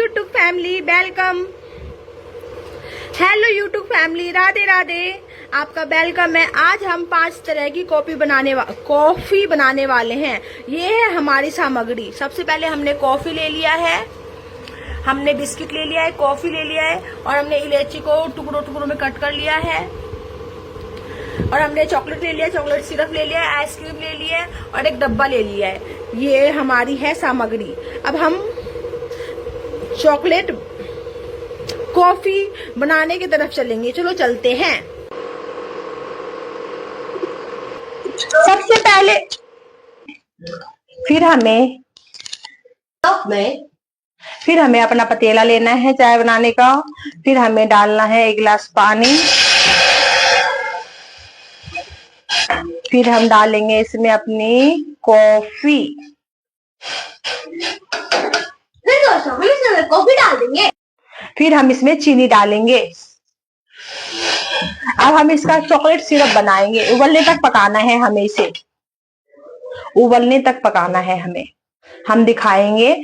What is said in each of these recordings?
YouTube family, welcome. Hello YouTube family, Radhe Radhe, आपका welcome है। आज हम 5 तरह की कॉफी बनाने वाले हैं। ये है हमारी सामग्री। सबसे पहले हमने कॉफी ले लिया है, हमने बिस्किट ले लिया है, कॉफी ले लिया है, और हमने इलायची को टुकड़ों टुकड़ों में कट कर लिया है, और हमने चॉकलेट ले लिया, चॉकलेट सिरप ले लिया, आइसक्रीम ले लिया है, और एक डब्बा ले लिया है। ये हमारी है सामग्री। अब हम चॉकलेट कॉफी बनाने की तरफ चलेंगे। चलो चलते हैं। सबसे पहले फिर हमें अपना पतीला लेना है चाय बनाने का। फिर हमें डालना है 1 गिलास पानी। फिर हम डालेंगे इसमें अपनी कॉफी। फिर कॉफी डाल देंगे। फिर हम इसमें चीनी डालेंगे। अब हम इसका चॉकलेट सिरप बनाएंगे। उबलने तक पकाना है हमें इसे, उबलने तक पकाना है हमें। हम दिखाएंगे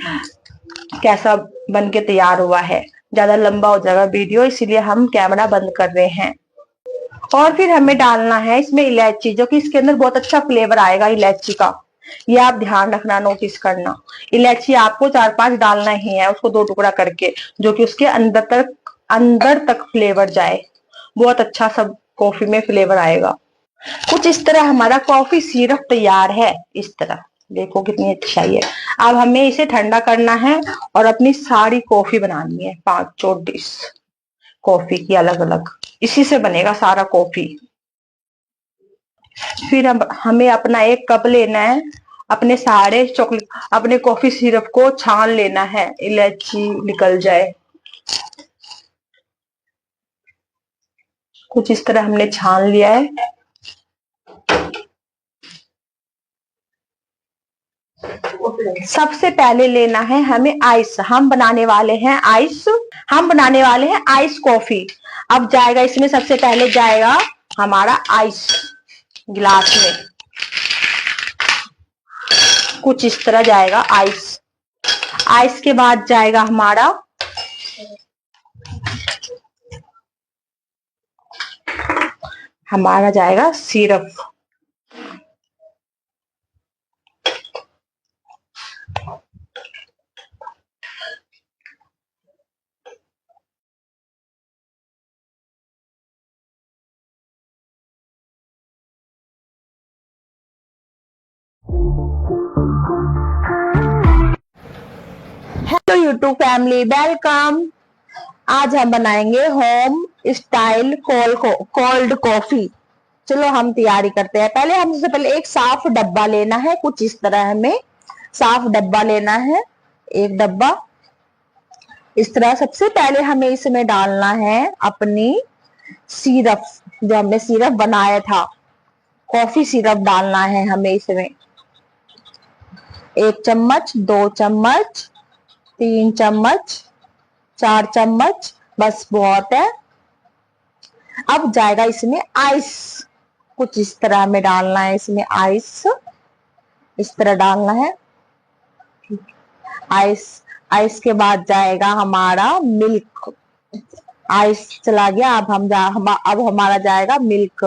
कैसा बन के तैयार हुआ है। ज्यादा लंबा हो जाएगा वीडियो, इसीलिए हम कैमरा बंद कर रहे हैं। और फिर हमें डालना है इसमें इलायची, जो कि इसके अंदर बहुत अच्छा फ्लेवर आएगा इलायची का। ये आप ध्यान रखना, नोटिस करना। इलायची आपको 4-5 डालना ही है, उसको 2 टुकड़ा करके, जो कि उसके अंदर तक फ्लेवर जाए। बहुत अच्छा सब कॉफी में फ्लेवर आएगा। कुछ इस तरह हमारा कॉफी सिरप तैयार है। इस तरह देखो कितनी अच्छाई है। अब हमें इसे ठंडा करना है और अपनी सारी कॉफी बनानी है। 5 डिश कॉफी की अलग अलग, इसी से बनेगा सारा कॉफी। फिर हमें अपना 1 कप लेना है, अपने सारे अपने कॉफी सिरप को छान लेना है, इलायची निकल जाए। कुछ इस तरह हमने छान लिया है। सबसे पहले लेना है हमें आइस। हम बनाने वाले हैं आइस कॉफी। अब जाएगा इसमें, सबसे पहले जाएगा हमारा आइस गिलास में। कुछ इस तरह जाएगा आइस। आइस के बाद जाएगा हमारा जाएगा syrup. Hello YouTube family, welcome. आज हम बनाएंगे होम स्टाइल कोल्ड कॉफी। चलो हम तैयारी करते हैं। पहले हम सबसे पहले एक साफ डब्बा लेना है। कुछ इस तरह हमें साफ डब्बा लेना है, 1 डब्बा। इस तरह सबसे पहले हमें इसमें डालना है अपनी सिरप, जो हमने सिरप बनाया था, कॉफी सिरप डालना है हमें इसमें। 1 चम्मच, 2 चम्मच, 3 चम्मच, 4 चम्मच, बस बहुत है। अब जाएगा इसमें आइस। कुछ इस तरह हमें डालना है इसमें आइस। इस तरह डालना है आइस। आइस के बाद जाएगा हमारा मिल्क। आइस चला गया, अब हमारा जाएगा मिल्क।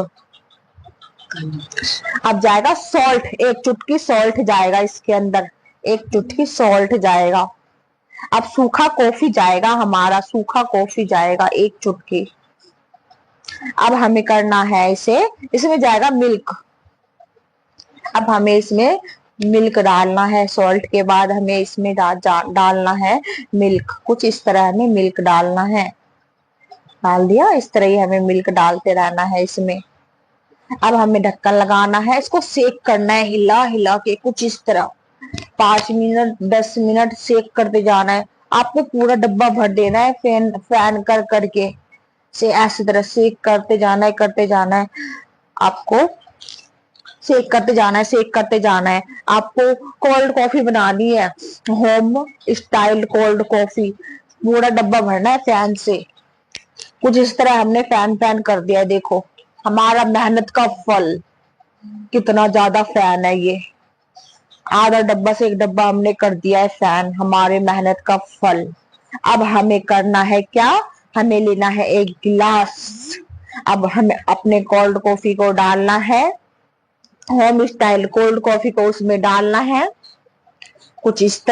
अब जाएगा सॉल्ट। 1 चुटकी सॉल्ट जाएगा इसके अंदर, 1 चुटकी सॉल्ट जाएगा। अब सूखा कॉफी जाएगा हमारा, सूखा कॉफी जाएगा 1 चुटकी। अब हमें करना है इसमें जाएगा मिल्क। अब हमें इसमें मिल्क डालना है। सॉल्ट के बाद हमें इसमें डालना है मिल्क। कुछ इस तरह हमें मिल्क डालना है। डाल दिया। इस तरह ही हमें मिल्क डालते रहना है इसमें। अब हमें ढक्कन लगाना है, इसको सेक करना है हिला हिला के। कुछ इस तरह 5 मिनट 10 मिनट सेक करते जाना है। आपको पूरा डब्बा भर देना है, फैन कर करके से ऐसी तरह सेक करते जाना है। आपको सेक करते जाना है। आपको कोल्ड कॉफी बनानी है, होम स्टाइल कोल्ड कॉफी। पूरा डब्बा भरना है फैन से। कुछ इस तरह हमने फैन कर दिया है। देखो हमारा मेहनत का फल, कितना ज्यादा फैन है ये। आधा डब्बा से 1 डब्बा हमने कर दिया है फैन, हमारे मेहनत का फल। अब हमें करना है क्या, हमें लेना है एक गिलास। अब हमें अपने कोल्ड कॉफी को डालना है, होम स्टाइल कोल्ड कॉफी को उसमें डालना है, कुछ इस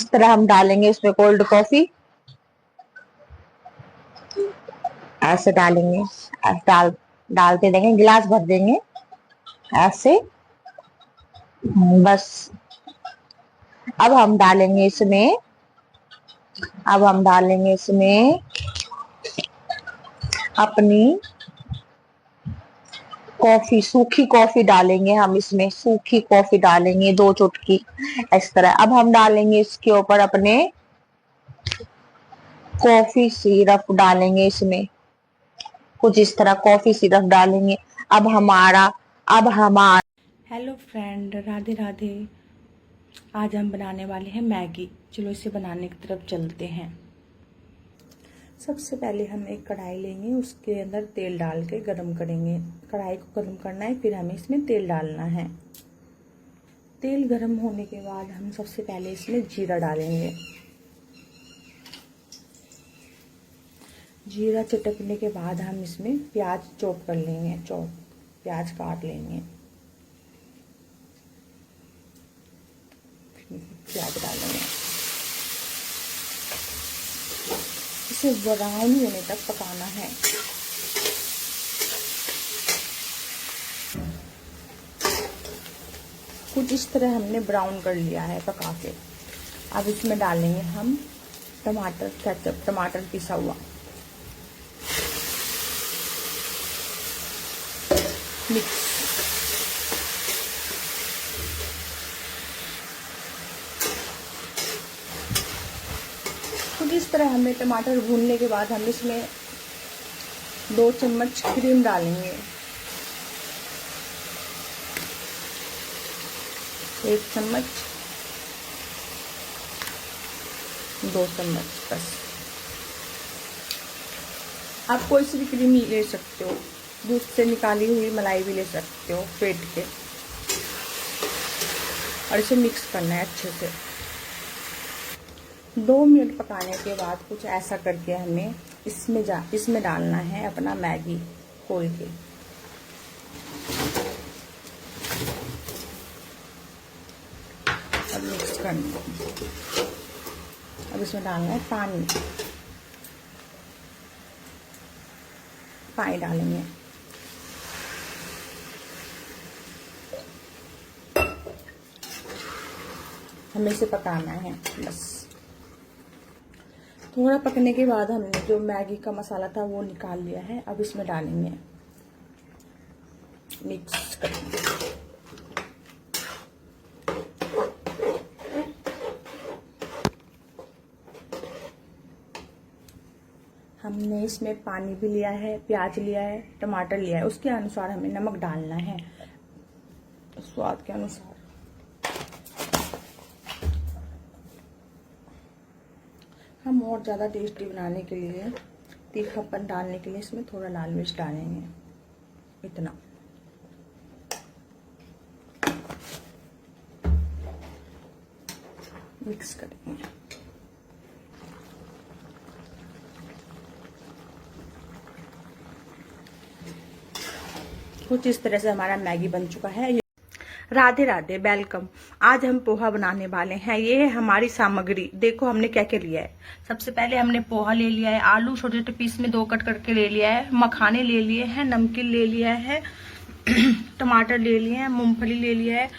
तरह हम डालेंगे इसमें कोल्ड कॉफी, ऐसे डालेंगे, डालते देंगे, गिलास भर देंगे ऐसे, बस। अब हम डालेंगे इसमें, अब हम डालेंगे इसमें अपनी कॉफी, सूखी कॉफी डालेंगे हम इसमें, सूखी कॉफी डालेंगे 2 चुटकी इस तरह। अब हम डालेंगे इसके ऊपर अपने कॉफी सिरप डालेंगे इसमें, कुछ इस तरह कॉफी सिरप डालेंगे। अब हमारा हेलो फ्रेंड, राधे राधे। आज हम बनाने वाले हैं मैगी। चलो इसे बनाने की तरफ चलते हैं। सबसे पहले हम एक कढ़ाई लेंगे, उसके अंदर तेल डाल के गरम करेंगे। कढ़ाई को गरम करना है, फिर हमें इसमें तेल डालना है। तेल गरम होने के बाद हम सबसे पहले इसमें जीरा डालेंगे। जीरा चटकने के बाद हम इसमें प्याज चॉप कर लेंगे, प्याज काट लेंगे। प्याज डालेंगे, इसे ब्राउन होने तक पकाना है। कुछ इस तरह हमने ब्राउन कर लिया है पका के। अब इसमें डालेंगे हम टमाटर केचप, टमाटर पिसा हुआ, मिक्स। कुछ इस तरह हमें टमाटर भूनने के बाद हम इसमें 2 चम्मच क्रीम डालेंगे, 1 चम्मच, 2 चम्मच बस। आप कोई सी भी क्रीम ले सकते हो, दूध से निकाली हुई मलाई भी ले सकते हो फेंट के। और इसे मिक्स करना है अच्छे से। 2 मिनट पकाने के बाद कुछ ऐसा करके हमें इसमें डालना है अपना मैगी खोल के। अब मिक्स करना है। अब इसमें डालना है पानी डालेंगे। हमें इसे पकाना है बस। थोड़ा पकने के बाद हमने जो मैगी का मसाला था वो निकाल लिया है। अब इसमें डालेंगे, मिक्स करेंगे। हमने इसमें पानी भी लिया है, प्याज लिया है, टमाटर लिया है, उसके अनुसार हमें नमक डालना है, स्वाद के अनुसार। हम और ज़्यादा टेस्टी बनाने के लिए, तीखापन डालने के लिए इसमें थोड़ा लाल मिर्च डालेंगे, इतना। मिक्स करेंगे। कुछ इस तरह से हमारा मैगी बन चुका है। राधे राधे, वेलकम। आज हम पोहा बनाने वाले हैं। ये है हमारी सामग्री। देखो हमने क्या क्या लिया है। सबसे पहले हमने पोहा ले लिया है, आलू छोटे छोटे पीस में 2 कट करके ले लिया है, मखाने ले लिए हैं, नमकीन ले लिया है, टमाटर ले लिए हैं, मूंगफली ले लिया है,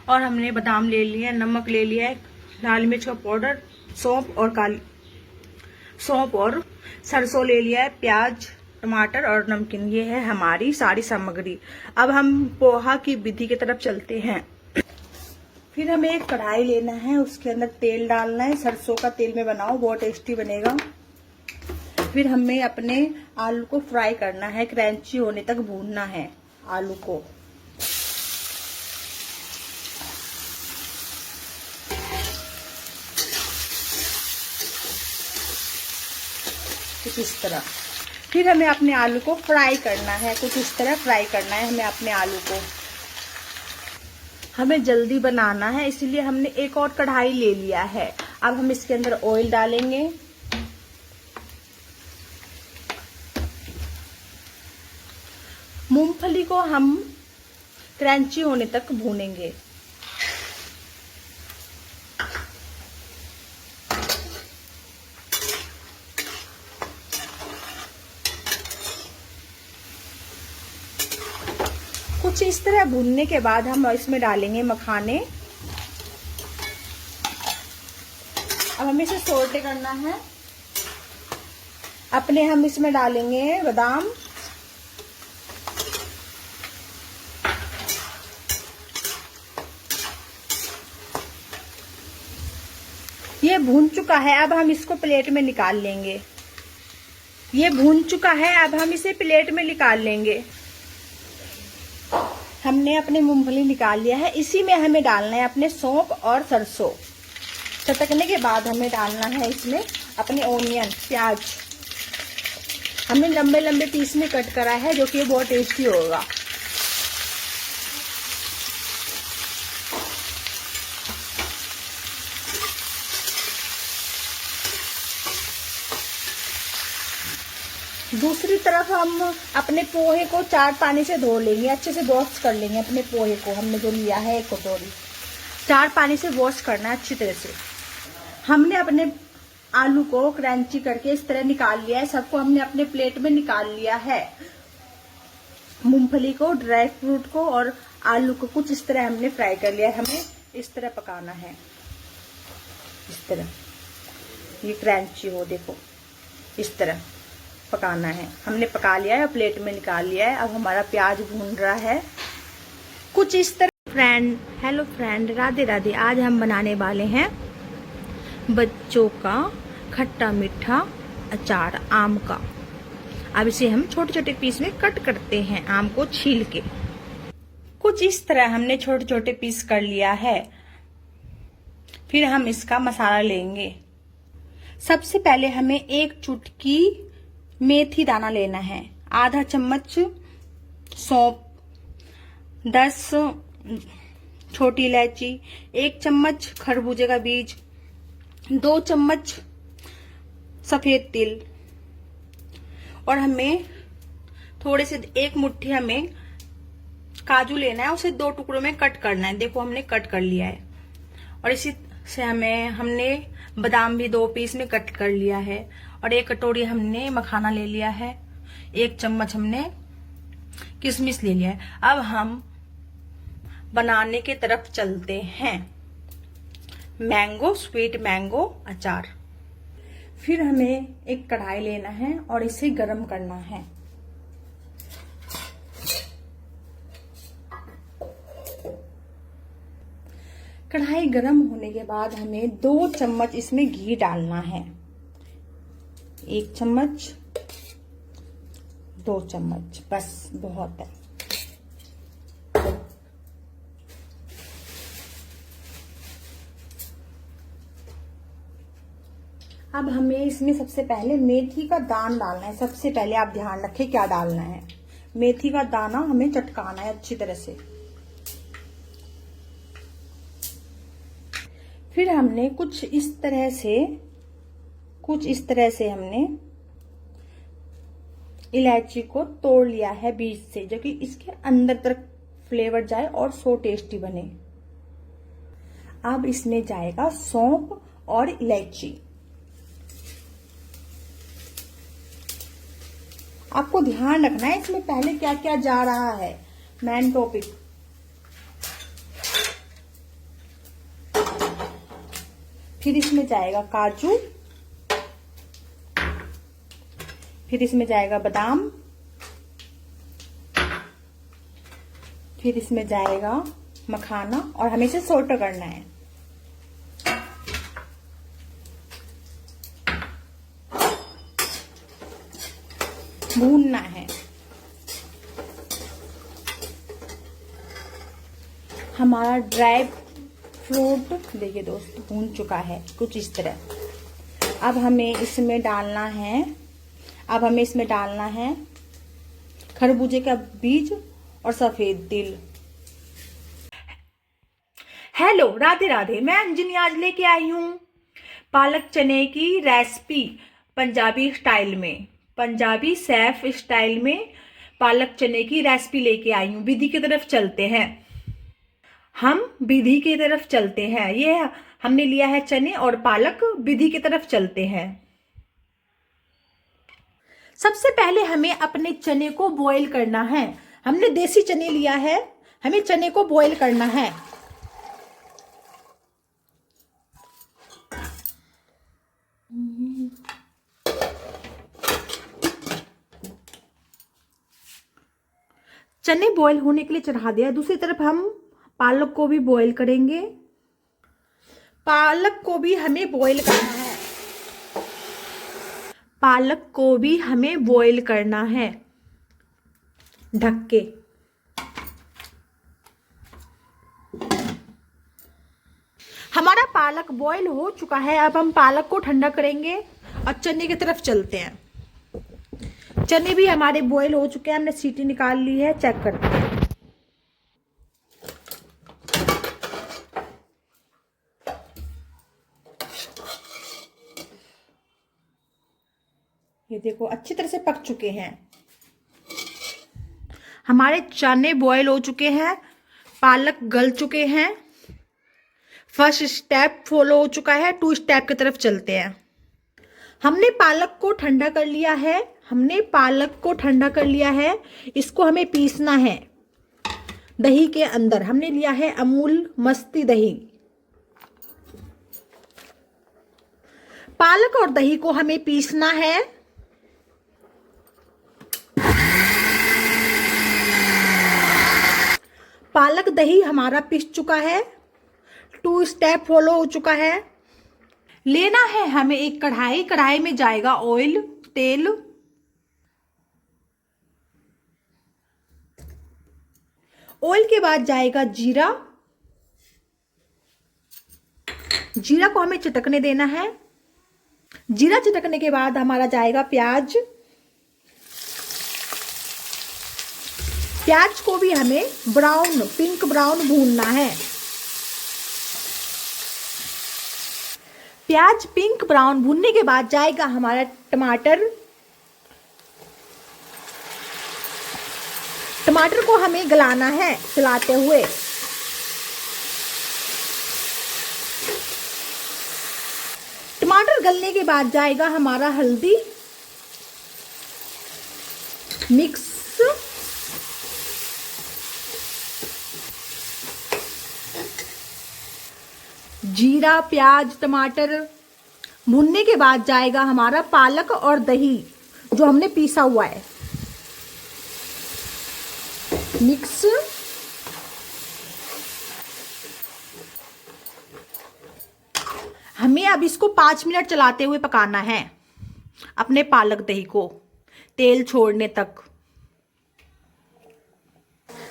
और हमने बादाम ले लिए हैं, नमक ले लिया है, लाल मिर्च का पाउडर, सौंफ और सरसों ले लिया है, प्याज, टमाटर और नमकीन। ये है हमारी सारी सामग्री। अब हम पोहा की विधि की तरफ चलते हैं। फिर हमें एक कढ़ाई लेना है, उसके अंदर तेल डालना है। सरसों का तेल में बनाओ, बहुत टेस्टी बनेगा। फिर हमें अपने आलू को फ्राई करना है, क्रंची होने तक भूनना है आलू को। कुछ इस तरह। फिर हमें अपने आलू को फ्राई करना है, कुछ इस तरह फ्राई करना है हमें अपने आलू को। हमें जल्दी बनाना है, इसलिए हमने एक और कढ़ाई ले लिया है। अब हम इसके अंदर ऑयल डालेंगे। मूंगफली को हम क्रंची होने तक भूनेंगे। कुछ इस तरह भूनने के बाद हम इसमें डालेंगे मखाने। अब हमें इसे सौटे करना है। अपने हम इसमें डालेंगे बादाम, ये भून चुका है। अब हम इसको प्लेट में निकाल लेंगे। ये भून चुका है, अब हम इसे प्लेट में निकाल लेंगे। हमने अपने मूंगफली निकाल लिया है। इसी में हमें डालना है अपने सौंफ और सरसों। चटकने के बाद हमें डालना है इसमें अपने ओनियन, प्याज। हमने लंबे लंबे पीस में कट करा है, जो कि बहुत टेस्टी होगा। दूसरी तरफ हम अपने पोहे को 4 पानी से धो लेंगे, अच्छे से वॉश कर लेंगे। अपने पोहे को हमने जो लिया है 1 कटोरी, 4 पानी से वॉश करना है अच्छी तरह से। हमने अपने आलू को क्रंची करके इस तरह निकाल लिया है। सबको हमने अपने प्लेट में निकाल लिया है। मूंगफली को, ड्राई फ्रूट को और आलू को कुछ इस तरह हमने फ्राई कर लिया है। हमें इस तरह पकाना है, इस तरह ये क्रंची हो, देखो इस तरह पकाना है। हमने पका लिया है, प्लेट में निकाल लिया है। अब हमारा प्याज भून रहा है कुछ इस तरह। Hello friend, Radhe Radhe. आज हम बनाने वाले हैं बच्चों का खट्टा मीठा अचार, आम का। अब इसे हम छोटे छोटे पीस में कट करते हैं, आम को छील के। कुछ इस तरह हमने छोटे छोटे पीस कर लिया है। फिर हम इसका मसाला लेंगे। सबसे पहले हमें 1 चुटकी मेथी दाना लेना है, आधा चम्मच सौंफ, 10 छोटी इलायची, 1 चम्मच खरबूजे का बीज, 2 चम्मच सफेद तिल, और हमें थोड़े से 1 मुट्ठी हमें काजू लेना है। उसे 2 टुकड़ों में कट करना है। देखो हमने कट कर लिया है। और इसी से हमने बादाम भी 2 पीस में कट कर लिया है। और 1 कटोरी हमने मखाना ले लिया है। 1 चम्मच हमने किशमिश ले लिया है। अब हम बनाने की तरफ चलते हैं। मैंगो, स्वीट मैंगो अचार। फिर हमें एक कढ़ाई लेना है और इसे गरम करना है। कढ़ाई गरम होने के बाद हमें 2 चम्मच इसमें घी डालना है। 1 चम्मच, 2 चम्मच, बस बहुत है। अब हमें इसमें सबसे पहले मेथी का दाना डालना है। सबसे पहले आप ध्यान रखें क्या डालना है। मेथी का दाना हमें चटकाना है अच्छी तरह से। फिर हमने कुछ इस तरह से हमने इलायची को तोड़ लिया है बीच से, जो कि इसके अंदर तक फ्लेवर जाए और सो टेस्टी बने। अब इसमें जाएगा सौंफ और इलायची। आपको ध्यान रखना है इसमें पहले क्या क्या जा रहा है, मेन टॉपिक। फिर इसमें जाएगा काजू, फिर इसमें जाएगा बादाम, फिर इसमें जाएगा मखाना, और हमें इसे सौटे करना है। भूनना है। हमारा ड्राई फ्रूट देखिए दोस्त भून चुका है कुछ इस तरह। अब हमें इसमें डालना है खरबूजे का बीज और सफेद तिल। हेलो राधे राधे, मैं अंजनी आज लेके आई हूँ पालक चने की रेसिपी पंजाबी स्टाइल में, पंजाबी सेफ स्टाइल में पालक चने की रेसिपी लेके आई हूँ। विधि की तरफ चलते हैं, हम विधि की तरफ चलते हैं। ये हमने लिया है चने और पालक, विधि की तरफ चलते हैं। सबसे पहले हमें अपने चने को बॉईल करना है। हमने देसी चने लिया है, हमें चने को बॉईल करना है। चने बॉईल होने के लिए चढ़ा दिया। दूसरी तरफ हम पालक को भी बॉईल करेंगे। पालक को भी हमें बॉईल करना है, पालक को भी हमें बॉईल करना है ढक के। हमारा पालक बॉईल हो चुका है। अब हम पालक को ठंडा करेंगे और चने की तरफ चलते हैं। चने भी हमारे बॉईल हो चुके हैं, हमने सीटी निकाल ली है। चेक करते हैं। ये देखो अच्छी तरह से पक चुके हैं। हमारे चने बॉईल हो चुके हैं, पालक गल चुके हैं। फर्स्ट स्टेप फॉलो हो चुका है, 2 स्टेप की तरफ चलते हैं। हमने पालक को ठंडा कर लिया है, हमने पालक को ठंडा कर लिया है। इसको हमें पीसना है दही के अंदर। हमने लिया है अमूल मस्ती दही। पालक और दही को हमें पीसना है। पालक दही हमारा पिस चुका है, 2 स्टेप फॉलो हो चुका है। लेना है हमें एक कढ़ाई, कढ़ाई में जाएगा ऑयल, तेल। ऑयल के बाद जाएगा जीरा। जीरा को हमें चटकने देना है। जीरा चटकने के बाद हमारा जाएगा प्याज। प्याज को भी हमें ब्राउन, पिंक ब्राउन भूनना है। प्याज पिंक ब्राउन भूनने के बाद जाएगा हमारा टमाटर। टमाटर को हमें गलाना है चलाते हुए। टमाटर गलने के बाद जाएगा हमारा हल्दी मिक्स। जीरा प्याज टमाटर भुनने के बाद जाएगा हमारा पालक और दही जो हमने पीसा हुआ है, मिक्स। हमें अब इसको 5 मिनट चलाते हुए पकाना है, अपने पालक दही को तेल छोड़ने तक।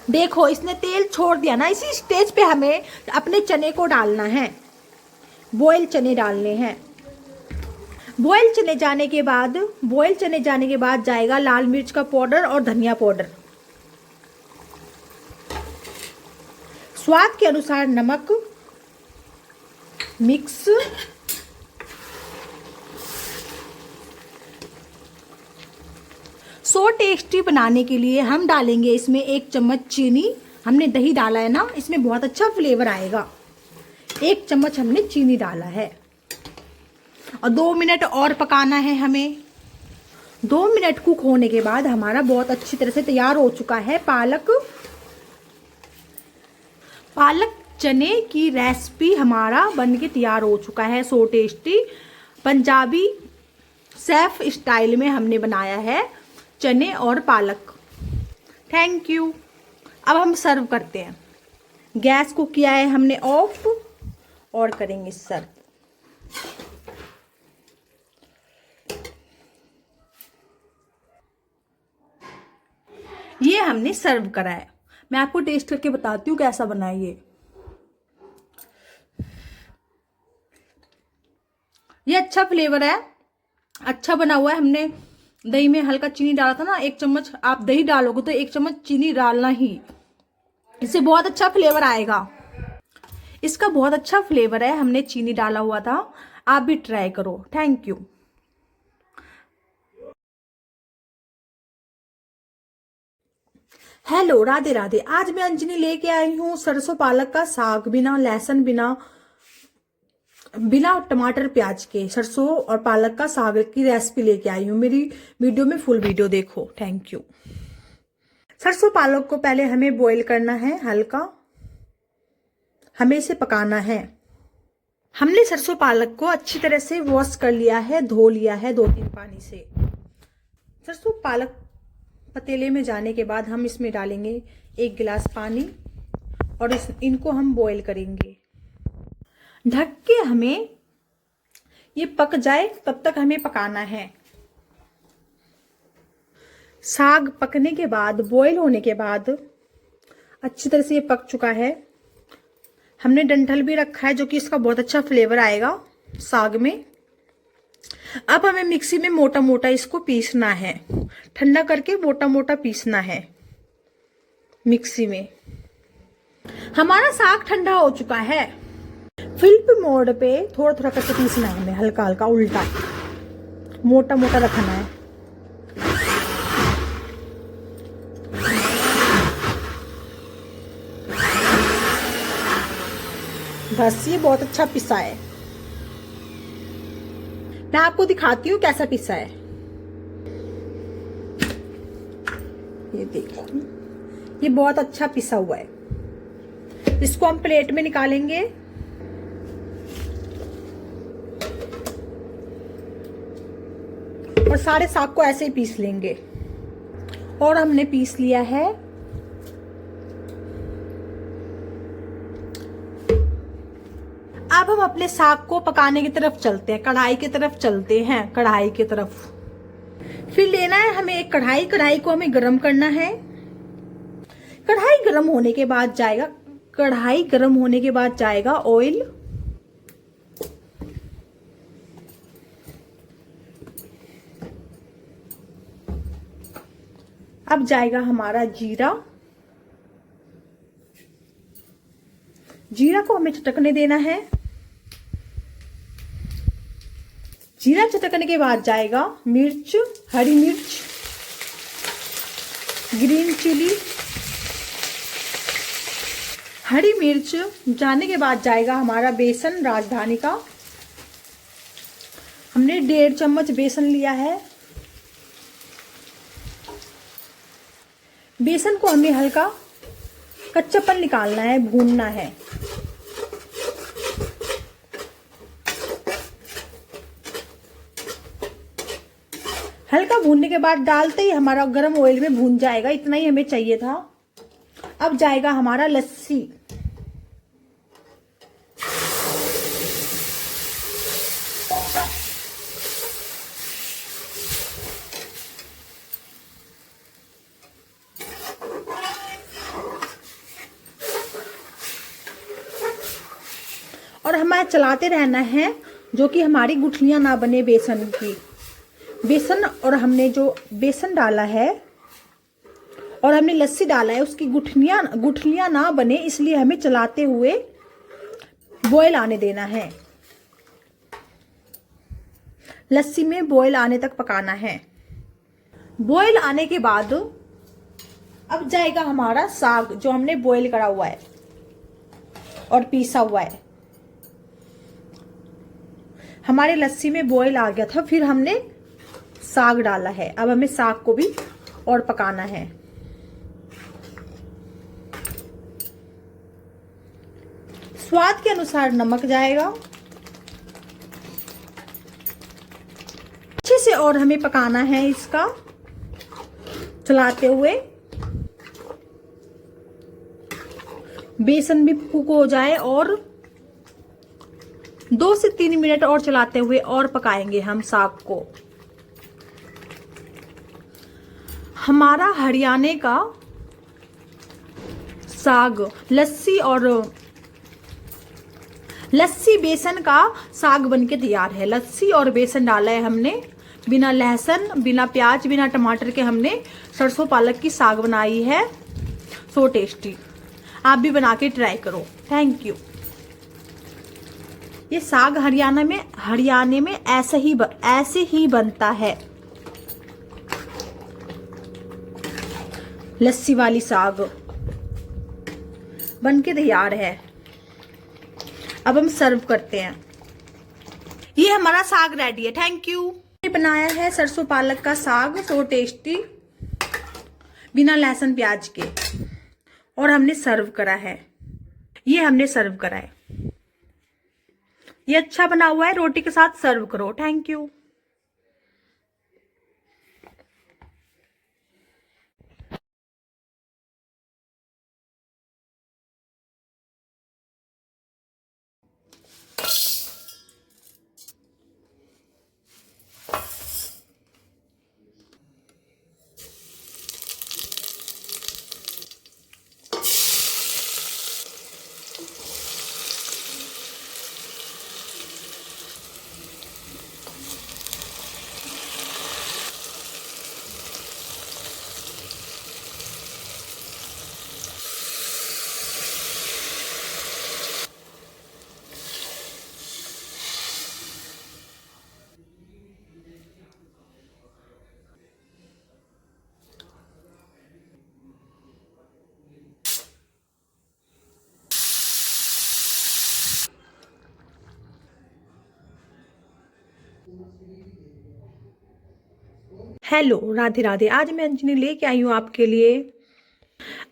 देखो इसने तेल छोड़ दिया ना। इसी स्टेज पे हमें अपने चने को डालना है, बॉयल चने डालने हैं। बॉयल चने जाने के बाद जाएगा लाल मिर्च का पाउडर और धनिया पाउडर। स्वाद के अनुसार नमक मिक्स। सो टेस्टी बनाने के लिए हम डालेंगे इसमें 1 चम्मच चीनी। हमने दही डाला है ना, इसमें बहुत अच्छा फ्लेवर आएगा। 1 चम्मच हमने चीनी डाला है और 2 मिनट और पकाना है हमें। 2 मिनट कुक होने के बाद हमारा बहुत अच्छी तरह से तैयार हो चुका है पालक चने की रेसिपी हमारा बनके तैयार हो चुका है। So tasty Punjabi safe style में हमने बनाया है चने और पालक। Thank you. अब हम सर्व करते हैं। गैस को किया है हमने ऑफ और करेंगे सर्व। ये हमने सर्व करा है। मैं आपको टेस्ट करके बताती हूँ कैसा बना है। ये अच्छा फ्लेवर है, अच्छा बना हुआ है। हमने दही में हल्का चीनी डाला था ना, 1 चम्मच। आप दही डालोगे तो 1 चम्मच चीनी डालना ही, इससे बहुत अच्छा फ्लेवर आएगा। इसका बहुत अच्छा फ्लेवर है, हमने चीनी डाला हुआ था। आप भी ट्राई करो। Thank you. Hello, Radhe Radhe. आज मैं अंजनी लेके आई हूँ सरसों पालक का साग, बिना लहसुन, बिना टमाटर प्याज के सरसों और पालक का साग की रेसिपी लेके आई हूँ। मेरी वीडियो में फुल वीडियो देखो। Thank you. सरसों पालक को पहले हमें बॉईल करना है हल्का, हमें इसे पकाना है। हमने सरसों पालक को अच्छी तरह से वॉश कर लिया है, धो लिया है 2-3 पानी से। सरसों पालक पतीले में जाने के बाद हम इसमें डालेंगे 1 गिलास पानी और इनको हम बॉईल करेंगे। ढक के हमें ये पक जाए तब तक हमें पकाना है। साग पकने के बाद, बॉईल होने के बाद अच्छी तरह से ये पक चुका है। हमने डंठल भी रखा है जो कि इसका बहुत अच्छा फ्लेवर आएगा साग में। अब हमें मिक्सी में मोटा मोटा इसको पीसना है, ठंडा करके मोटा मोटा पीसना है मिक्सी में। हमारा साग ठंडा हो चुका है। फ्लिप मोड पे थोड़ा थोड़ा करके पीसना है हमें, हल्का हल्का उल्टा, मोटा मोटा रखना है। बस ये बहुत अच्छा पिसा है। मैं आपको दिखाती हूँ कैसा पिसा है। ये देखो, ये बहुत अच्छा पिसा हुआ है। इसको हम प्लेट में निकालेंगे। और सारे साग को ऐसे ही पीस लेंगे। और हमने पीस लिया है। अब हम अपने साग को पकाने की तरफ चलते हैं, कढ़ाई की तरफ चलते हैं, कढ़ाई की तरफ। फिर लेना है हमें एक कढ़ाई, कढ़ाई को हमें गरम करना है। कढ़ाई गरम होने के बाद जाएगा ऑयल। अब जाएगा हमारा जीरा। जीरा को हमें चटकने देना है। जीरा चटकने के बाद जाएगा मिर्च, हरी मिर्च, ग्रीन चिली। हरी मिर्च जाने के बाद जाएगा हमारा बेसन, राजधानी का। हमने 1.5 चम्मच बेसन लिया है। बेसन को हमें हल्का कच्चापन निकालना है, भूनना है। हल्का भूनने के बाद डालते ही हमारा गर्म ऑयल में भून जाएगा। इतना ही हमें चाहिए था। अब जाएगा हमारा लस्सी। और हमें चलाते रहना है जो कि हमारी गुठलियां ना बने बेसन की। बेसन और हमने जो बेसन डाला है और हमने लस्सी डाला है, उसकी गुठलियां ना बने, इसलिए हमें चलाते हुए बॉयल आने देना है। लस्सी में बॉयल आने तक पकाना है। बॉयल आने के बाद अब जाएगा हमारा साग जो हमने बॉयल करा हुआ है और पीसा हुआ है। हमारे लस्सी में बॉयल आ गया था, फिर हमने साग डाला है। अब हमें साग को भी और पकाना है। स्वाद के अनुसार नमक जाएगा। अच्छे से और हमें पकाना है इसका, चलाते हुए। बेसन भी कुक हो जाए और 2 से 3 मिनट और चलाते हुए और पकाएंगे हम साग को। हमारा हरियाणे का साग लस्सी बेसन का साग बनके तैयार है। लस्सी और बेसन डाला है हमने, बिना लहसुन, बिना प्याज, बिना टमाटर के हमने सरसों पालक की साग बनाई है। So tasty. आप भी बना के ट्राई करो। Thank you. ये साग हरियाणा में ऐसे ही बनता है। लस्सी वाली साग बनके तैयार है। अब हम सर्व करते हैं। ये हमारा साग रेडी है। Thank you. ये बनाया है सरसों पालक का साग, सो टेस्टी, बिना लहसुन प्याज के, और हमने सर्व करा है। ये हमने सर्व करा है। ये अच्छा बना हुआ है, रोटी के साथ सर्व करो। Thank you. Hello, Radhe Radhe. आज मैं अंजनी लेके आई हूँ आपके लिए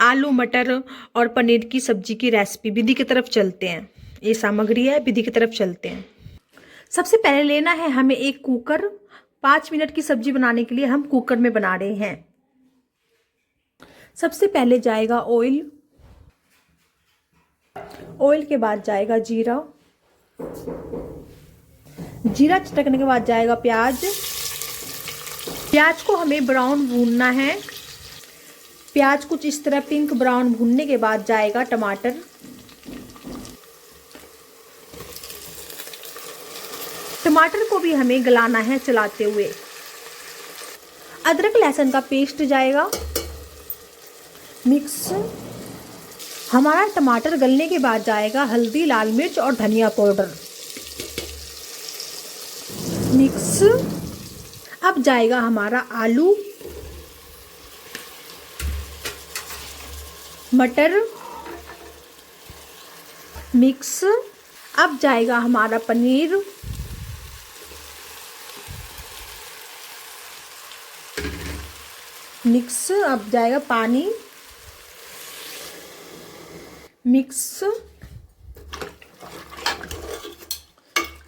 आलू मटर और पनीर की सब्जी की रेसिपी। विधि की तरफ चलते हैं। ये सामग्री है, विधि की तरफ चलते हैं। सबसे पहले लेना है हमें एक कुकर। 5 मिनट की सब्जी बनाने के लिए हम कुकर में बना रहे हैं। सबसे पहले जाएगा ऑयल। ऑयल के बाद जाएगा जीरा। जीरा चटकने के बाद जाएगा प्याज। प्याज को हमें ब्राउन भूनना है। प्याज कुछ इस तरह पिंक ब्राउन भूनने के बाद जाएगा टमाटर। टमाटर को भी हमें गलाना है चलाते हुए। अदरक लहसुन का पेस्ट जाएगा मिक्स। हमारा टमाटर गलने के बाद जाएगा हल्दी, लाल मिर्च और धनिया पाउडर मिक्स। अब जाएगा हमारा आलू, मटर मिक्स। अब जाएगा हमारा पनीर मिक्स। अब जाएगा पानी मिक्स।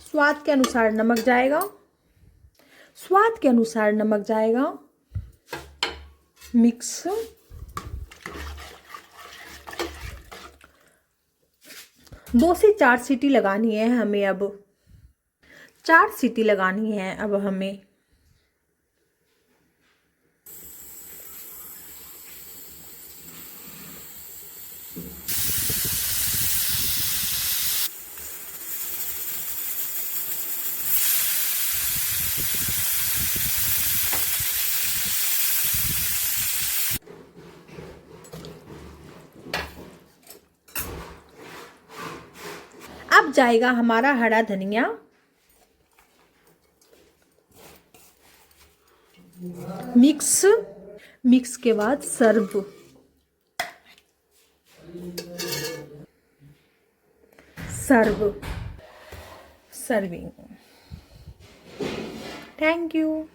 स्वाद के अनुसार नमक जाएगा। स्वाद के अनुसार नमक जाएगा मिक्स। 2 से 4 सीटी लगानी है हमें। अब 4 सीटी लगानी है अब हमें। अब जाएगा हमारा हरा धनिया मिक्स। मिक्स के बाद serve. Serving. Thank you.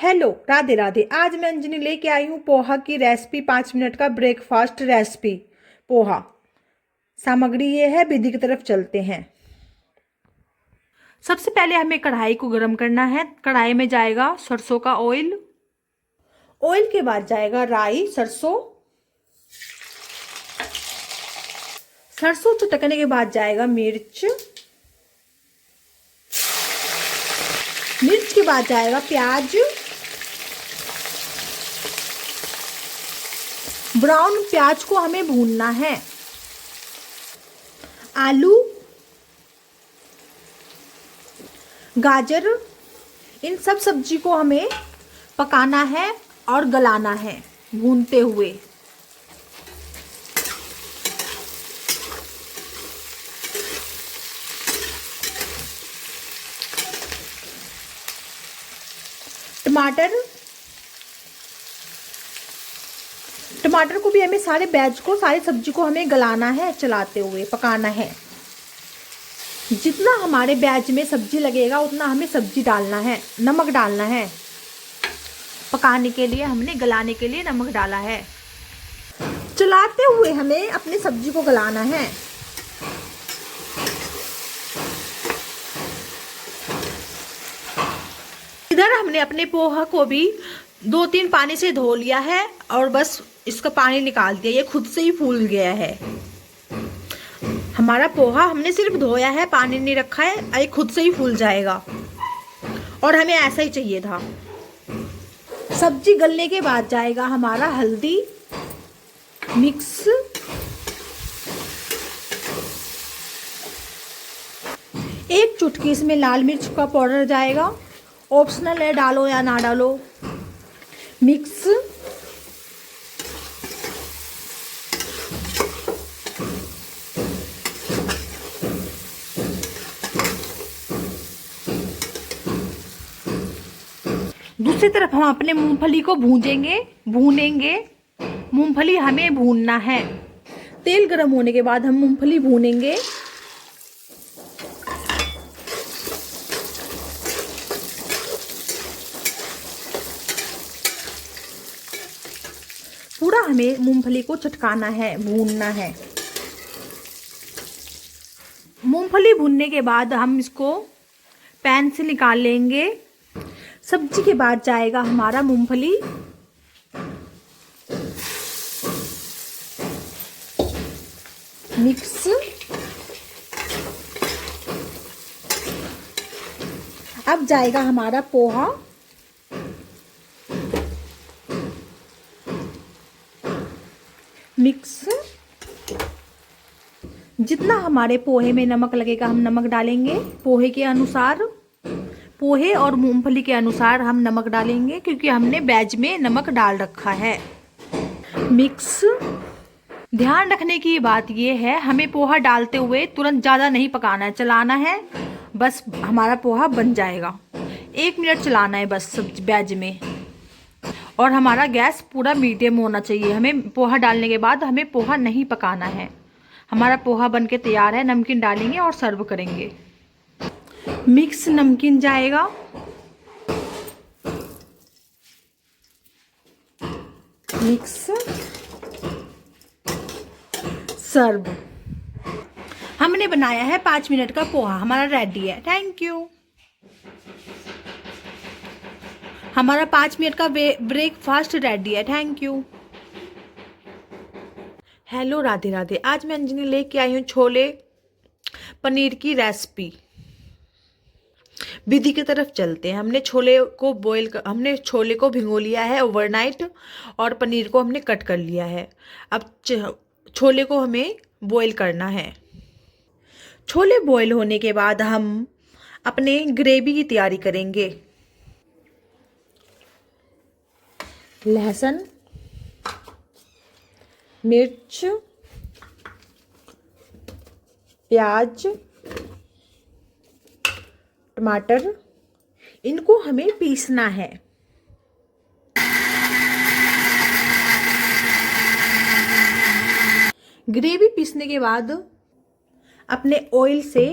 Hello Radhe Radhe. आज मैं अंजनी लेके आई हूँ पोहा की रेसिपी, 5 मिनट का ब्रेकफास्ट रेसिपी पोहा। सामग्री ये है, विधि की तरफ चलते हैं। सबसे पहले हमें कढ़ाई को गर्म करना है। कढ़ाई में जाएगा सरसों का ऑयल। ऑयल के बाद जाएगा राई, सरसों। सरसों चटकने के बाद जाएगा मिर्च। मिर्च के बाद जाएगा प्याज। ब्राउन प्याज को हमें भूनना है। आलू, गाजर, इन सब सब्जी को हमें पकाना है और गलाना है भूनते हुए। टमाटर को भी हमें सारे बैच को, सारी सब्जी को हमें गलाना है, चलाते हुए पकाना है। जितना हमारे बैच में सब्जी लगेगा उतना हमें सब्जी डालना है, नमक डालना है। पकाने के लिए हमने गलाने के लिए नमक डाला है। चलाते हुए हमें अपनी सब्जी को गलाना है। इधर हमने अपने पोहा को भी 2-3 पानी से धो लिया है और बस इसका पानी निकाल दिया। ये खुद से ही फूल गया है हमारा पोहा। हमने सिर्फ धोया है, पानी नहीं रखा है, ये खुद से ही फूल जाएगा। और हमें ऐसा ही चाहिए था। सब्जी गलने के बाद जाएगा हमारा हल्दी मिक्स, एक चुटकी इसमें लाल मिर्च का पाउडर जाएगा। ऑप्शनल है, डालो या ना डालो। मिक्स, दूसरी तरफ हम अपने मूंगफली को भूनेंगे। मूंगफली हमें भूनना है। तेल गर्म होने के बाद हम मूंगफली भूनेंगे। पूरा हमें मूंगफली को चटकाना है, भूनना है। मूंगफली भूनने के बाद हम इसको पैन से निकाल लेंगे। सब्जी के बाद जाएगा हमारा मूंगफली। मिक्स, अब जाएगा हमारा पोहा। मिक्स, जितना हमारे पोहे में नमक लगेगा हम नमक डालेंगे पोहे के अनुसार। पोहे और मूंगफली के अनुसार हम नमक डालेंगे क्योंकि हमने बैच में नमक डाल रखा है। मिक्स, ध्यान रखने की बात यह है, हमें पोहा डालते हुए तुरंत ज़्यादा नहीं पकाना है, चलाना है, बस हमारा पोहा बन जाएगा। 1 मिनट चलाना है बस सब्जी बैच में। और हमारा गैस पूरा मीडियम होना चाहिए। हमें पोहा डालने के बाद हमें पोहा नहीं पकाना है। हमारा पोहा बनके तैयार है। नमकीन डालेंगे और सर्व करेंगे। मिक्स नमकीन जाएगा। मिक्स, सर्व। हमने बनाया है 5 मिनट का पोहा, हमारा रेडी है। Thank you. हमारा 5 मिनट का ब्रेकफास्ट रेडी है। Thank you. Hello Radhe Radhe. आज मैं अंजनी लेके आई हूँ छोले पनीर की रेसिपी। विधि की तरफ चलते हैं। हमने छोले को भिगो लिया है ओवरनाइट और पनीर को हमने कट कर लिया है। अब छोले को हमें बॉईल करना है। छोले बॉईल होने के बाद हम अपने ग्रेवी की तैयारी करेंगे। लहसुन, मिर्च, प्याज, टमाटर, इनको हमें पीसना है। ग्रेवी पीसने के बाद अपने ऑयल से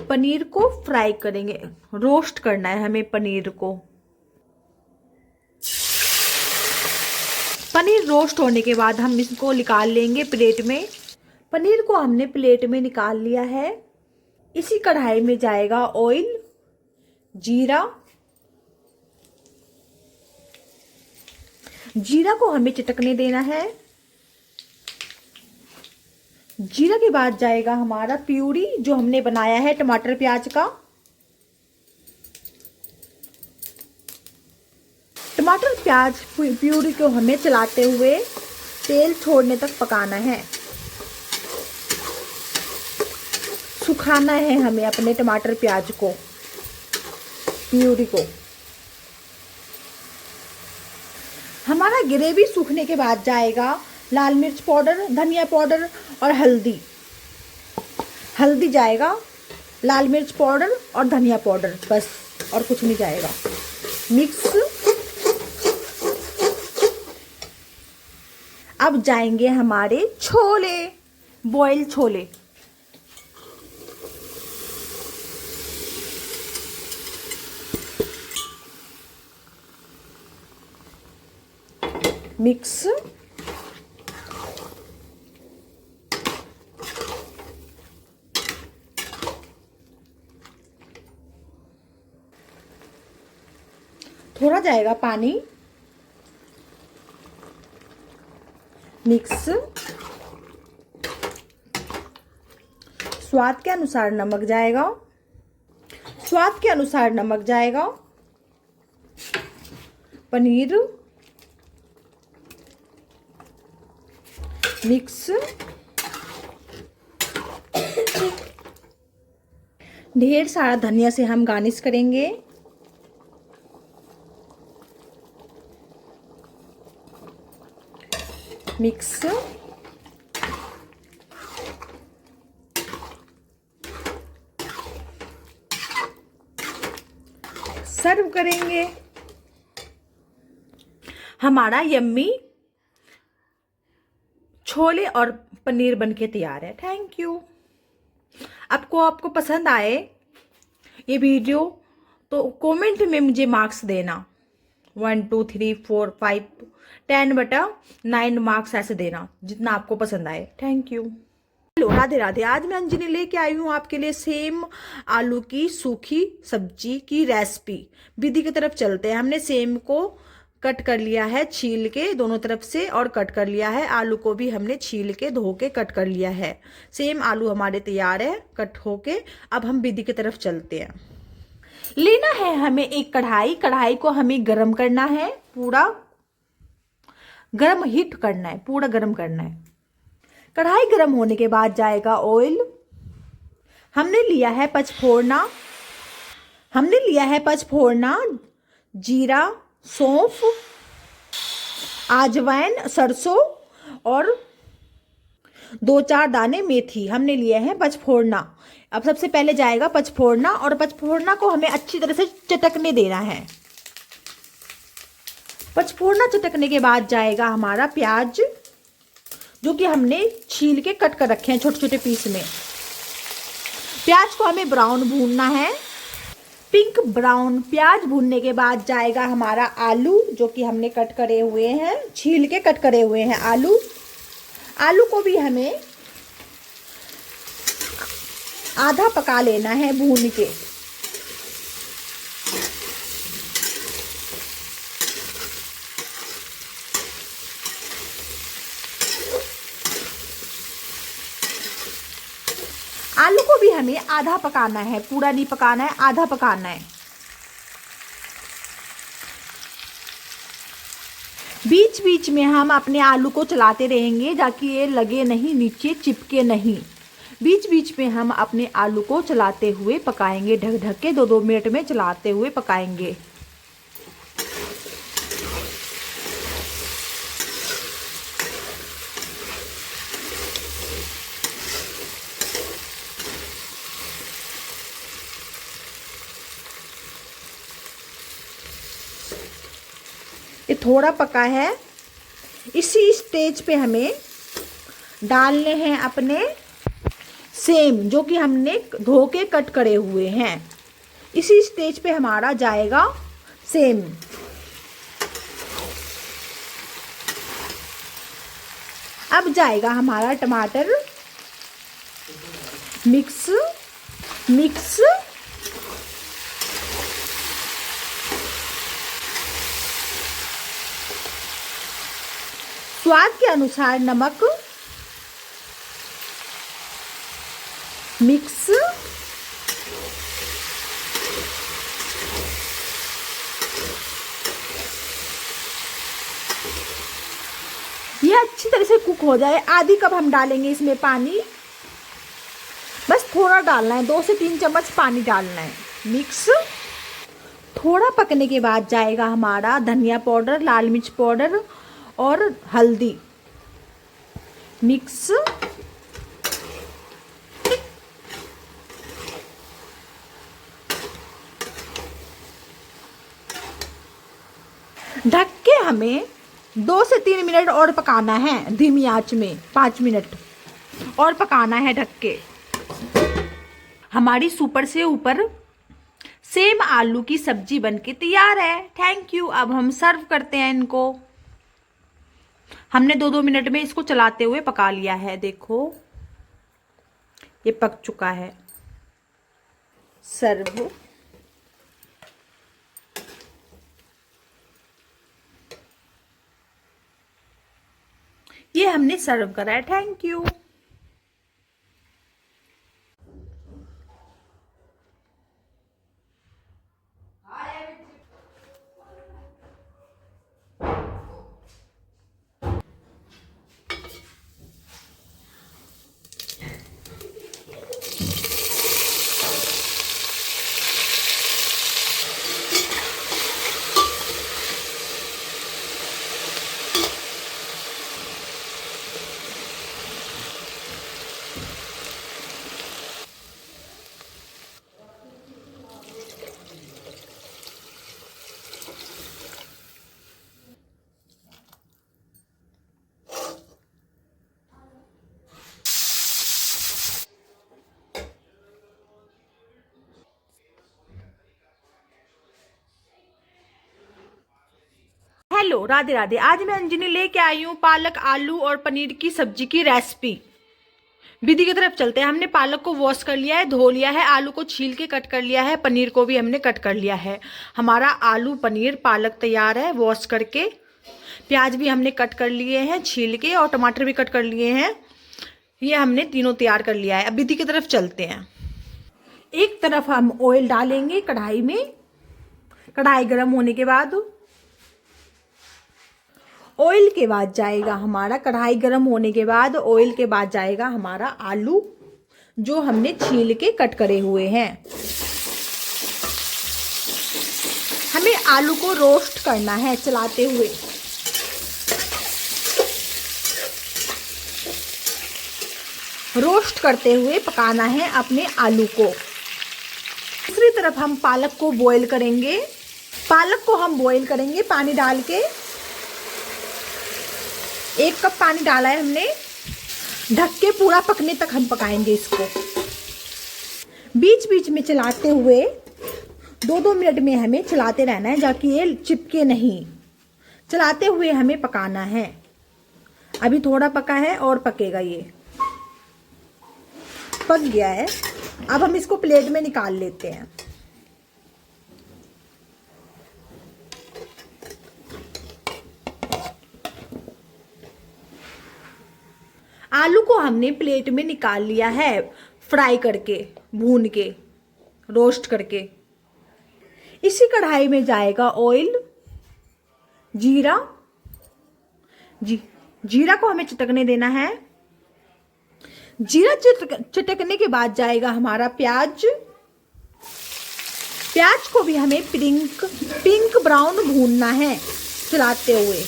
पनीर को फ्राई करेंगे। रोस्ट करना है हमें पनीर को। पनीर रोस्ट होने के बाद हम इसको निकाल लेंगे प्लेट में। पनीर को हमने प्लेट में निकाल लिया है। इसी कढ़ाई में जाएगा ऑयल, जीरा। जीरा को हमें चटकने देना है। जीरा के बाद जाएगा हमारा प्यूरी जो हमने बनाया है टमाटर प्याज का। टमाटर प्याज प्यूरी को हमें चलाते हुए तेल छोड़ने तक पकाना है। सुखाना है हमें अपने टमाटर प्याज को, प्यूरी को। हमारा ग्रेवी सूखने के बाद जाएगा लाल मिर्च पाउडर, धनिया पाउडर और हल्दी। हल्दी जाएगा, लाल मिर्च पाउडर और धनिया पाउडर, बस और कुछ नहीं जाएगा। मिक्स। अब जाएंगे हमारे छोले, बॉयल छोले। मिक्स। थोड़ा जाएगा पानी। मिक्स। स्वाद के अनुसार नमक जाएगा। स्वाद के अनुसार नमक जाएगा। पनीर। मिक्स। ढेर सारा धनिया से हम गार्निश करेंगे। मिक्स। सर्व करेंगे। हमारा यम्मी छोले और पनीर बनके तैयार है। Thank you. आपको पसंद आए ये वीडियो तो कमेंट में मुझे मार्क्स देना, 1 2 3 4 5 10/9 मार्क्स ऐसे देना जितना आपको पसंद आए। Thank you. Hello, Radhe Radhe. आज मैं अंजनी लेके आई हूँ आपके लिए सेम आलू की सूखी सब्जी की रेसिपी। विधि की तरफ चलते हैं। हमने सेम को कट कर लिया है, छील के दोनों तरफ से, और कट कर लिया है। आलू को भी हमने छील के धो के कट कर लिया है। सेम आलू हमारे तैयार है कट होके। अब हम विधि की तरफ चलते हैं। लेना है हमें एक कढ़ाई। कढ़ाई को हमें गरम करना है, पूरा गरम हीट करना है, पूरा गरम करना है। कढ़ाई गरम होने के बाद जाएगा ऑयल। हमने लिया है पचफोरना। जीरा, सौंफ, आजवाइन, सरसों और 2-4 दाने मेथी हमने लिए हैं पचफोरना। अब सबसे पहले जाएगा पचफोरना, और पचफोरना को हमें अच्छी तरह से चटकने देना है। पचफोरना चटकने के बाद जाएगा हमारा प्याज, जो कि हमने छील के कट कर रखे हैं छोटे छोटे पीस में। प्याज को हमें ब्राउन भूनना है, पिंक ब्राउन। प्याज भूनने के बाद जाएगा हमारा आलू, जो कि हमने कट करे हुए हैं, छील के कट करे हुए हैं आलू। आलू को भी हमें आधा पका लेना है भून के। आलू को भी हमें आधा पकाना है, पूरा नहीं पकाना है, आधा पकाना है। बीच बीच में हम अपने आलू को चलाते रहेंगे ताकि ये लगे नहीं, नीचे चिपके नहीं। बीच बीच में हम अपने आलू को चलाते हुए पकाएंगे, ढक ढक के 2-2 मिनट में चलाते हुए पकाएंगे। ये थोड़ा पका है। इसी स्टेज पे हमें डालने हैं अपने सेम, जो कि हमने धो के कट करे हुए हैं। इसी स्टेज पे हमारा जाएगा सेम। अब जाएगा हमारा टमाटर मिक्स मिक्स। स्वाद के अनुसार नमक मिक्स। ये अच्छी तरह से कुक हो जाए। आधी कप हम डालेंगे इसमें पानी, बस थोड़ा डालना है, 2 से 3 चम्मच पानी डालना है। मिक्स। थोड़ा पकने के बाद जाएगा हमारा धनिया पाउडर, लाल मिर्च पाउडर और हल्दी। मिक्स। ढक के हमें 2 से 3 मिनट और पकाना है, धीमी आंच में 5 मिनट और पकाना है ढक के। हमारी सुपर से ऊपर सेम आलू की सब्जी बनके तैयार है। Thank you. अब हम सर्व करते हैं इनको। हमने 2-2 मिनट में इसको चलाते हुए पका लिया है। देखो ये पक चुका है। सर्व। ये हमने सर्व करा है। Thank you. Hello, Radhe Radhe. आज मैं अंजनी लेके आई हूँ पालक आलू और पनीर की सब्जी की रेसिपी। विधि की तरफ चलते हैं। हमने पालक को वॉश कर लिया है, धो लिया है, आलू को छील के कट कर लिया है, पनीर को भी हमने कट कर लिया है। हमारा आलू पनीर पालक तैयार है वॉश करके। प्याज भी हमने कट कर लिए हैं छील के, और टमाटर भी कट कर लिए हैं। ये हमने तीनों तैयार कर लिया है। अब विधि की तरफ चलते हैं। एक तरफ हम ऑयल डालेंगे कढ़ाई में। कढ़ाई गर्म होने के बाद ऑयल के बाद जाएगा हमारा, कढ़ाई गर्म होने के बाद ऑयल के बाद जाएगा हमारा आलू, जो हमने छील के कट करे हुए हैं। हमें आलू को रोस्ट करना है चलाते हुए। रोस्ट करते हुए पकाना है अपने आलू को। दूसरी तरफ हम पालक को बॉईल करेंगे। पालक को हम बॉईल करेंगे पानी डाल के। 1 कप पानी डाला है हमने। ढक के पूरा पकने तक हम पकाएंगे इसको। बीच बीच में चलाते हुए 2-2 मिनट में हमें चलाते रहना है, ताकि ये चिपके नहीं। चलाते हुए हमें पकाना है। अभी थोड़ा पका है और पकेगा। ये पक गया है। अब हम इसको प्लेट में निकाल लेते हैं। आलू को हमने प्लेट में निकाल लिया है, फ्राई करके, भून के, रोस्ट करके। इसी कढ़ाई में जाएगा ऑयल, जीरा। जीरा को हमें चटकने देना है। जीरा चटकने के बाद जाएगा हमारा प्याज। प्याज को भी हमें पिंक ब्राउन भूनना है चलाते हुए।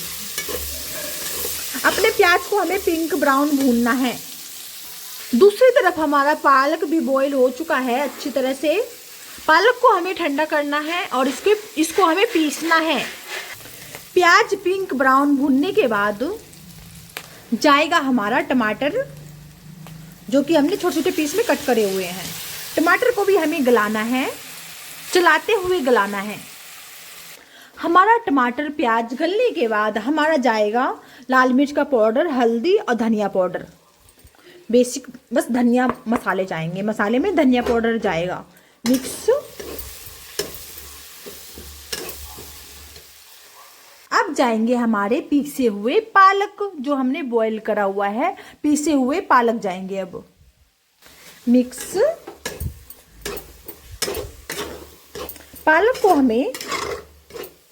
अपने प्याज को हमें पिंक ब्राउन भूनना है। दूसरी तरफ हमारा पालक भी बॉईल हो चुका है अच्छी तरह से। पालक को हमें ठंडा करना है और इसको हमें पीसना है। प्याज पिंक ब्राउन भूनने के बाद जाएगा हमारा टमाटर, जो कि हमने छोटे छोटे पीस में कट करे हुए हैं। टमाटर को भी हमें गलाना है, चलाते हुए गलाना है। हमारा टमाटर प्याज गलने के बाद हमारा जाएगा लाल मिर्च का पाउडर, हल्दी और धनिया पाउडर। बेसिक बस धनिया मसाले जाएंगे, मसाले में धनिया पाउडर जाएगा। मिक्स। अब जाएंगे हमारे पीसे हुए पालक, जो हमने बॉईल करा हुआ है, पीसे हुए पालक जाएंगे अब। मिक्स। पालक को हमें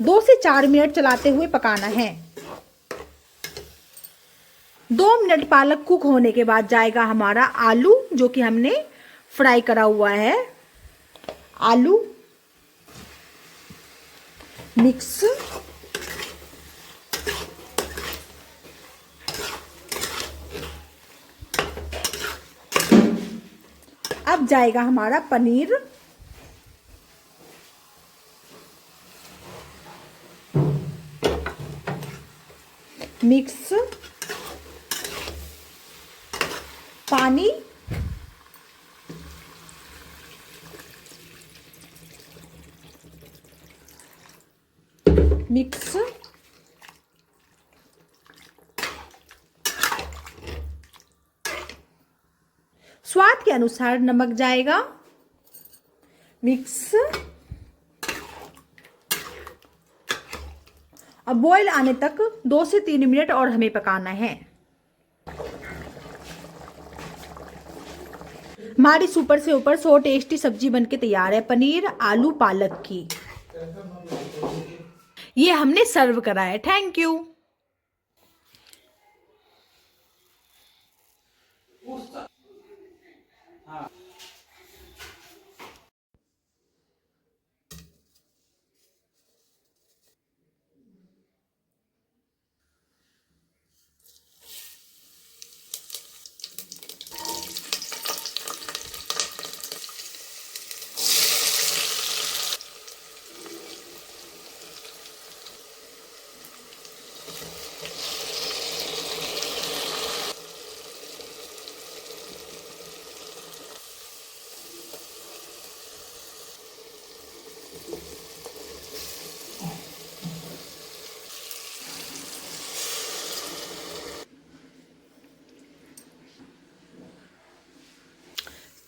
2 से 4 मिनट चलाते हुए पकाना है। 2 मिनट पालक कुक होने के बाद जाएगा हमारा आलू, जो कि हमने फ्राई करा हुआ है। आलू। मिक्स। अब जाएगा हमारा पनीर। मिक्स। पानी। मिक्स। स्वाद के अनुसार नमक जाएगा। मिक्स। अब बॉईल आने तक 2 से 3 मिनट और हमें पकाना है। हमारी सुपर से ऊपर सो टेस्टी सब्जी बनके तैयार है, पनीर आलू पालक की। ये हमने सर्व करा है। Thank you.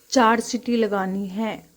चार सीटी लगानी है।